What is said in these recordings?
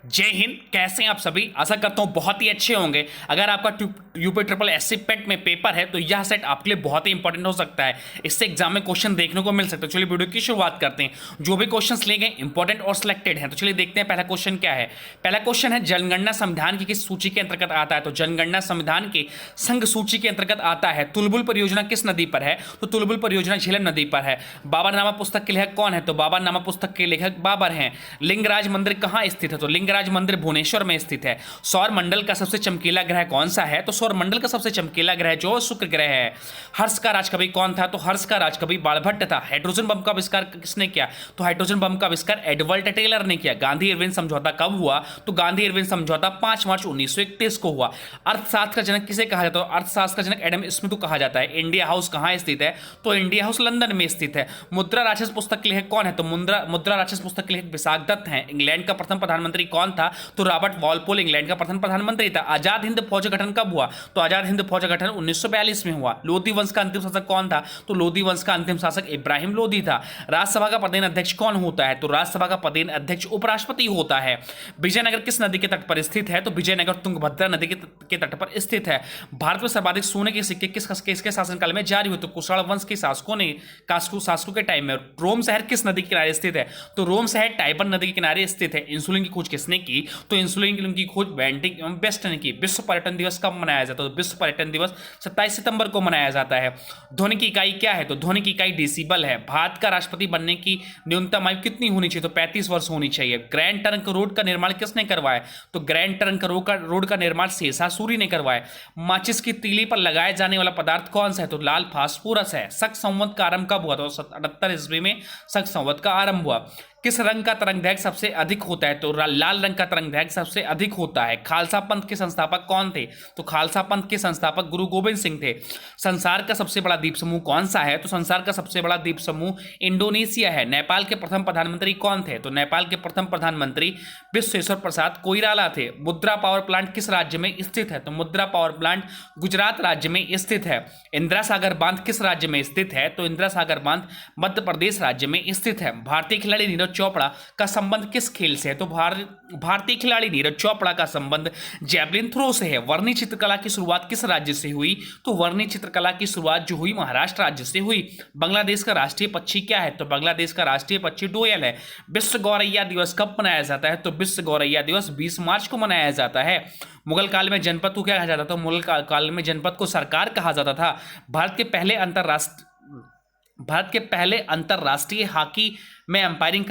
जय हिंद। कैसे हैं आप सभी? आशा करता हूँ बहुत ही अच्छे होंगे। अगर आपका यूपी ट्रिपल एससी पेट में पेपर है तो यह सेट आपके लिए बहुत ही इंपॉर्टेंट हो सकता है। इससे एग्जाम में क्वेश्चन देखने को मिल सकता है। चलिए वीडियो की शुरुआत करते हैं। जो भी क्वेश्चंस लिए गए इंपॉर्टेंट और सिलेक्टेड हैं, तो चलिए देखते हैं पहला क्वेश्चन क्या है। पहला क्वेश्चन है जनगणना संविधान की किस सूची के अंतर्गत आता है? तो जनगणना संविधान के संघ सूची के अंतर्गत आता है। तुलबुल परियोजना किस नदी पर है? तो तुलबुल परियोजना झेलम नदी पर है। बाबरनामा पुस्तक के लेखक कौन है? तो बाबरनामा पुस्तक के लेखक बाबर हैं। लिंगराज मंदिर कहाँ स्थित है? तो लिंगराज मंदिर भुवनेश्वर में स्थित है। सौर मंडल का सबसे चमकीला ग्रह कौन सा है? तो सौर मंडल का सबसे चमकीला ग्रह जो शुक्र ग्रह है। हर्ष का राजकवि कौन था? तो हर्ष का राजकवि बाणभट्ट था। हाइड्रोजन बम का आविष्कार किसने किया? तो हाइड्रोजन बम का आविष्कार एडवर्ड टेलर ने किया। गांधी इरविन समझौता कब हुआ? तो गांधी इरविन समझौता 5 मार्च 1931 को हुआ। अर्थशास्त्र का जनक किसे कहा जाता है? तो अर्थशास्त्र का जनक एडम स्मिथ को कहा जाता है। इंडिया हाउस कहाँ स्थित है? तो इंडिया हाउस लंदन में स्थित है। मुद्रा राक्षस पुस्तक के लेखक कौन है? तो मुद्रा राक्षस पुस्तक के लेखक विशाख दत्त हैं। इंग्लैंड का प्रथम प्रधानमंत्री कौन था? तो रॉबर्ट वॉलपोल इंग्लैंड का प्रथम प्रधानमंत्री था। आजाद हिंद फौज का गठन कब हुआ? तो आजाद हिंद फौज का गठन 1942 में हुआ। लोधी वंश का अंतिम शासक कौन था? तो लोधी वंश का अंतिम शासक इब्राहिम लोधी था। राज्यसभा का पदेन अध्यक्ष कौन होता है? तो राज्यसभा का पदेन अध्यक्ष उपराष्ट्रपति होता है। विजयनगर किस नदी के तट पर स्थित है? तो विजयनगर तुंगभद्रा नदी के तट पर स्थित है। भारत में सर्वाधिक सोने के सिक्के किसके शासनकाल में जारी हुए? तो कुषाण वंश के शासकों के टाइम में। रोम शहर किस नदी के किनारे स्थित है? तो रोम शहर टाइबर नदी के किनारे स्थित है। इंसुलिन की खोज किसने की? तो इंसुलिन की खोज बेंटिक एवं बेस्ट ने की। विश्व पर्यटन दिवस कब मनाया जाता है? तो विश्व पर्यटन दिवस 27 सितंबर को मनाया जाता है। ध्वनि की इकाई क्या है? तो ध्वनि की इकाई डेसिबल है। भारत का राष्ट्रपति बनने की न्यूनतम आयु कितनी होनी चाहिए? तो 35 वर्ष होनी चाहिए। ग्रैंड ट्रंक रोड का निर्माण किसने करवाया? तो ग्रैंड ट्रंक रोड का निर्माण शेषासुरी ने करवाया। माचिस की तीली पर लगाया जाने वाला पदार्थ कौन सा है? तो लाल फास्फोरस है। शक संवत का आरंभ कब हुआ? तो 78 ईस्वी में शक संवत का आरंभ हुआ। किस रंग का तरंगदैर्घ्य सबसे अधिक होता है? तो लाल रंग का तरंगदैर्घ्य सबसे अधिक होता है। खालसा पंथ के संस्थापक कौन थे? तो खालसा पंथ के संस्थापक गुरु गोविंद सिंह थे। संसार का सबसे बड़ा द्वीप समूह कौन सा है? तो संसार का सबसे बड़ा द्वीप समूह इंडोनेशिया है। नेपाल के प्रथम प्रधानमंत्री कौन थे? तो नेपाल के प्रथम प्रधानमंत्री विश्वेश्वर प्रसाद कोइराला थे। मुद्रा पावर प्लांट किस राज्य में स्थित है? तो मुद्रा पावर प्लांट गुजरात राज्य में स्थित है। इंदिरा सागर बांध किस राज्य में स्थित है? तो इंदिरा सागर बांध मध्य प्रदेश राज्य में स्थित है। भारतीय खिलाड़ी नीरज चोपड़ा का संबंध किस खेल से है? तो भारतीय खिलाड़ी नीरज चोपड़ा का संबंध जैवलिन थ्रो से है। वर्णी चित्रकला की शुरुआत किस राज्य से हुई? तो वर्णी चित्रकला की शुरुआत जो हुई महाराष्ट्र राज्य से हुई। बांग्लादेश का राष्ट्रीय पक्षी क्या है? तो बांग्लादेश का राष्ट्रीय पक्षी डोयल है। विश्व गौरैया दिवस कब मनाया जाता है? तो विश्व गौरैया दिवस 20 मार्च को मनाया जाता है। मुगल काल में जनपद को क्या कहा जाता था? मुगल काल में जनपद को सरकार कहा जाता था। भारत के पहले अंतरराष्ट्रीय हॉकी में अंपायरिंग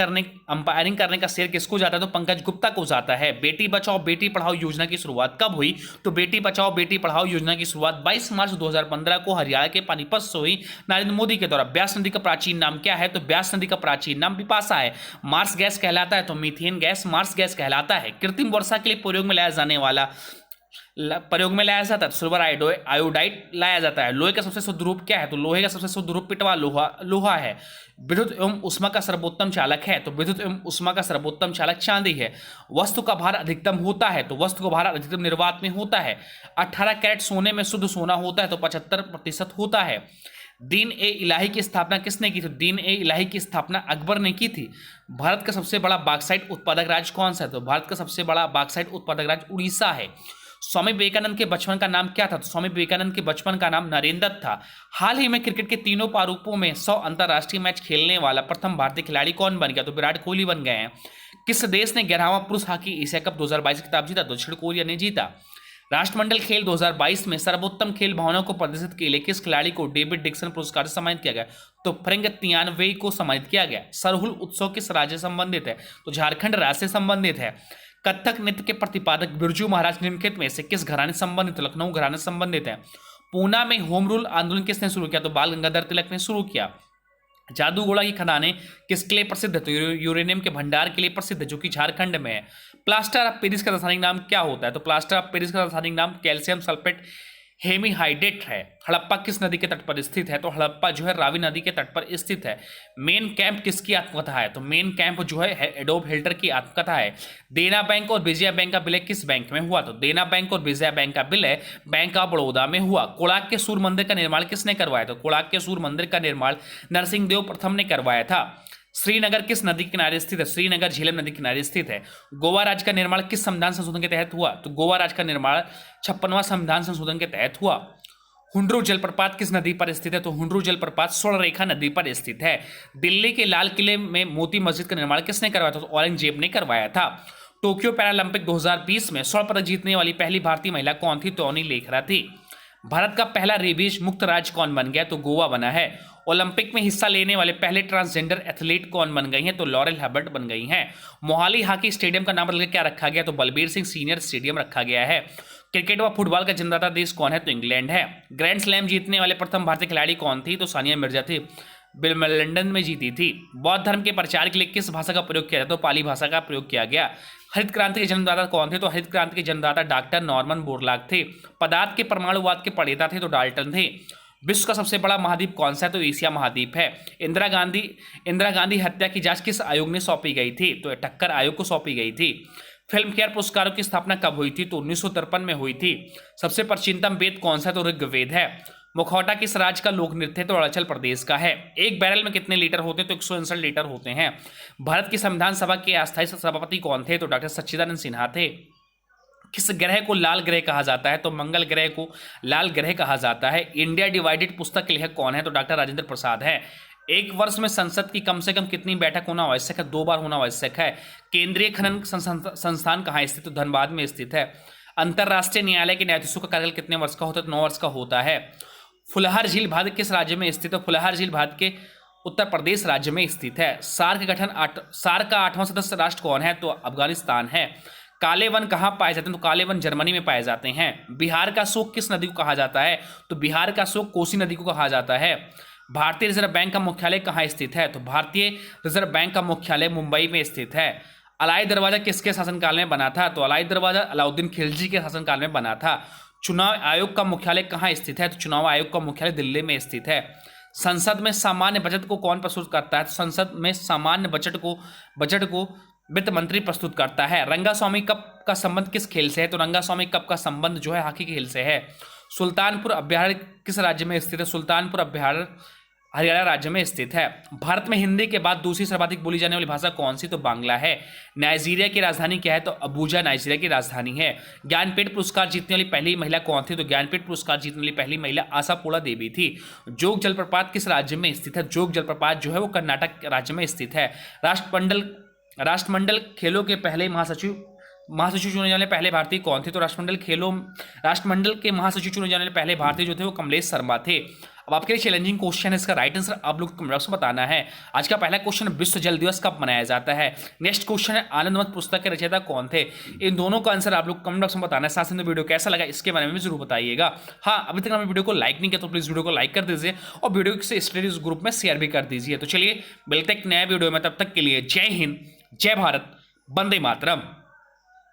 करने का श्रेय किसको जाता है? तो पंकज गुप्ता को जाता है। बेटी बचाओ बेटी पढ़ाओ योजना की शुरुआत कब हुई? तो बेटी बचाओ बेटी पढ़ाओ योजना की शुरुआत 22 मार्च 2015 को हरियाणा के पानीपत से हुई, नरेंद्र मोदी के द्वारा। ब्यास नदी का प्राचीन नाम क्या है? तो ब्यास नदी का प्राचीन नाम बिपाशा है। मार्स गैस कहलाता है तो मीथेन गैस मार्स गैस कहलाता है। कृत्रिम वर्षा के लिए प्रयोग में लाया जाता है सिल्वर आयोडाइड लाया जाता है। लोहे का सबसे शुद्ध रूप क्या है? तो लोहे का सबसे शुद्ध रूप पिटवा लोहा है। विद्युत एवं उष्मा का सर्वोत्तम चालक है। तो विद्युत एवं उष्मा का सर्वोत्तम चालक चांदी है। वस्तु का भार अधिकतम होता है। तो वस्तु का भार अधिकतम निर्वात में होता है। 18 कैरेट सोने में शुद्ध सोना होता है तो 75% होता है। दीन ए इलाही की स्थापना किसने की थी? दीन ए इलाही की स्थापना अकबर ने की थी। भारत का सबसे बड़ा बॉक्साइट उत्पादक राज्य कौन सा है? तो भारत का सबसे बड़ा बॉक्साइट उत्पादक राज्य उड़ीसा है। स्वामी विवेकानंद के बचपन का नाम क्या था? तो स्वामी विवेकानंद के बचपन का नाम नरेंद्र था। हाल ही में क्रिकेट के तीनों प्रारूपों में 100 अंतरराष्ट्रीय मैच खेलने वाला प्रथम भारतीय खिलाड़ी कौन बन गया? तो विराट कोहली बन गए हैं। किस देश ने 11वां पुरुष हॉकी एशिया कप 2022 खिताब जीता? दक्षिण कोरिया ने जीता। राष्ट्रमंडल खेल 2022 में सर्वोत्तम खेल भावना को प्रदर्शित के लिए किस खिलाड़ी को डेविड डिक्सन पुरस्कार से सम्मानित किया गया? तो फ्रेंक तियानवे को सम्मानित किया गया। सरहुल उत्सव किस राज्य से संबंधित है? तो झारखंड राज्य से संबंधित है। कथक नृत्य के प्रतिपादक बिरजू महाराज निम्नलिखित में से किस घराने से संबंधित? लखनऊ घराने से संबंधित है। पूना में होम रूल आंदोलन किसने शुरू किया? तो बाल गंगाधर तिलक ने शुरू किया। जादूगोड़ा की खदानें किसके लिए प्रसिद्ध है? तो यूरेनियम के भंडार के लिए प्रसिद्ध है जो कि झारखंड में है। प्लास्टर ऑफ पेरिस का रासायनिक नाम क्या होता है? तो प्लास्टर ऑफ पेरिस का रासायनिक नाम कैल्शियम सल्फेट हेमीहाइड्रेट है। हड़प्पा किस नदी के तट पर स्थित है? तो हड़प्पा जो है रावी नदी के तट पर स्थित है। मेन कैंप किसकी आत्मकथा है? तो मेन कैंप जो है एडोब हिल्टर की आत्मकथा है। देना बैंक और विजया बैंक का विलय किस बैंक में हुआ? तो देना बैंक और विजया बैंक का विलय बैंक ऑफ बड़ौदा में हुआ। कोणार्क के सूर्य मंदिर का निर्माण किसने करवाया? तो कोणार्क के सूर्य मंदिर का निर्माण नरसिंह देव प्रथम ने करवाया था। श्रीनगर किस नदी के किनारे स्थित है? श्रीनगर झेलम नदी के किनारे स्थित है। गोवा राज्य का निर्माण किस संविधान संशोधन के तहत हुआ? तो गोवा राज्य का निर्माण 56वां संविधान संशोधन के तहत हुआ। हुंड्रू जलप्रपात किस नदी पर स्थित है? तो हुंड्रू जलप्रपात स्वर्णरेखा नदी पर स्थित है। दिल्ली के लाल किले में मोती मस्जिद का निर्माण किसने करवाया था? तो औरंगजेब ने करवाया था। टोक्यो पैरालंपिक 2020 में स्वर्ण पदक जीतने वाली पहली भारतीय महिला कौन थी? तो अनी लेखरा थी। भारत का पहला रेबीज मुक्त राज्य कौन बन गया? तो गोवा बना है। ओलंपिक में हिस्सा लेने वाले पहले ट्रांसजेंडर एथलीट कौन बन गई हैं? तो लॉरेल हर्बर्ट बन गई हैं। मोहाली हॉकी स्टेडियम का नाम बदलकर क्या रखा गया? तो बलबीर सिंह सीनियर स्टेडियम रखा गया है। क्रिकेट व फुटबॉल का जन्मदाता देश कौन है? तो इंग्लैंड है। ग्रैंड स्लैम जीतने वाले प्रथम भारतीय खिलाड़ी कौन थी? तो सानिया मिर्जा थी, लंदन में जीती थी। बौद्ध धर्म के प्रचार के लिए किस भाषा का प्रयोग किया जाता? तो पाली भाषा का प्रयोग किया गया। हरित क्रांति के जन्मदाता कौन थे? तो हरित क्रांति के जन्मदाता डॉक्टर नॉर्मन बोरलॉग थे। पदार्थ के परमाणुवाद के प्रणेता थे? तो डाल्टन थे। विश्व का सबसे बड़ा महाद्वीप कौन सा है? तो एशिया महाद्वीप है। इंदिरा गांधी हत्या की जांच किस आयोग ने सौंपी गई थी? तो टक्कर आयोग को सौंपी गई थी। फिल्म फेयर पुरस्कारों की स्थापना कब हुई थी? तो 1953 में हुई थी। सबसे प्राचीनतम वेद कौन सा है? तो ऋग्वेद है। मुखौटा किस राज्य का लोक नृत्य है? तो अरुणाचल प्रदेश का है। एक बैरल में कितने लीटर होते हैं? तो 159 लीटर होते हैं। भारत की संविधान सभा के अस्थायी सभापति कौन थे? तो डॉक्टर सच्चिदानंद सिन्हा थे। किस ग्रह को लाल ग्रह कहा जाता है? तो मंगल ग्रह को लाल ग्रह कहा जाता है। इंडिया डिवाइडेड पुस्तक के लेखक कौन है? तो डॉक्टर राजेंद्र प्रसाद है। एक वर्ष में संसद की कम से कम कितनी बैठक होना आवश्यक है? 2 बार होना आवश्यक है। केंद्रीय खनन संस्थान कहाँ स्थित? तो धनबाद में स्थित है। अंतर्राष्ट्रीय न्यायालय के न्यायाधीशों का कार्यकाल कितने वर्ष का होता है? तो 9 वर्ष का होता है। फुलहर झील भारत किस राज्य में स्थित है? तो फुलहर झील भारत के उत्तर प्रदेश राज्य में स्थित है। सार्क का 8वां सदस्य राष्ट्र कौन है? तो अफगानिस्तान है। काले वन कहाँ पाए जाते हैं? तो काले वन जर्मनी में पाए जाते हैं। बिहार का शोक किस नदी को कहा जाता है? तो बिहार का शोक कोसी नदी को कहा जाता है। भारतीय रिजर्व बैंक का मुख्यालय कहाँ स्थित है? तो भारतीय रिजर्व बैंक का मुख्यालय मुंबई में स्थित है। अलाई दरवाजा किसके शासनकाल में बना था? तो अलाई दरवाजा अलाउद्दीन खिलजी के शासनकाल में बना था। चुनाव आयोग का मुख्यालय कहाँ स्थित है? तो चुनाव आयोग का मुख्यालय दिल्ली में स्थित है। संसद में सामान्य बजट को कौन प्रस्तुत करता है? तो संसद में सामान्य बजट को वित्त मंत्री प्रस्तुत करता है। रंगास्वामी कप का संबंध किस खेल से है? तो रंगास्वामी कप का संबंध जो है हॉकी के खेल से है। सुल्तानपुर अभ्यारण्य किस राज्य में स्थित है? सुल्तानपुर अभ्यारण्य हरियाणा राज्य में स्थित है। भारत में हिंदी के बाद दूसरी सर्वाधिक बोली जाने वाली भाषा कौन सी? तो बांग्ला है। नाइजीरिया की राजधानी क्या है? तो अबूजा नाइजीरिया की राजधानी है। ज्ञानपीठ पुरस्कार जीतने वाली पहली महिला कौन थी? तो ज्ञानपीठ पुरस्कार जीतने वाली पहली महिला आशापूर्णा देवी थी। जोग जलप्रपात किस राज्य में स्थित है? जोग जलप्रपात जो है वो कर्नाटक राज्य में स्थित है। राष्ट्रमंडल खेलों के पहले महासचिव चुने जाने पहले भारतीय कौन थे? तो राष्ट्रमंडल के महासचिव चुने जाने वाले पहले भारतीय जो थे वो कमलेश शर्मा थे। अब आपके लिए चैलेंजिंग क्वेश्चन है, इसका राइट आंसर आप लोग कमेंट बॉक्स में बताना है। आज का पहला क्वेश्चन, विश्व जल दिवस कब मनाया जाता है? नेक्स्ट क्वेश्चन है, आनंदमठ पुस्तक के रचयिता कौन थे? इन दोनों का आंसर आप लोग कमेंट बॉक्स में बताना है। साथ ही वीडियो कैसा लगा इसके बारे में भी जरूर बताइएगा। हाँ, अभी तक आपने वीडियो को लाइक नहीं किया तो प्लीज वीडियो को लाइक कर दीजिए और वीडियो से स्टडीज ग्रुप में शेयर भी कर दीजिए। तो चलिए मिलते हैं एक नया वीडियो में, तब तक के लिए जय हिंद, जय भारत, वंदे मातरम।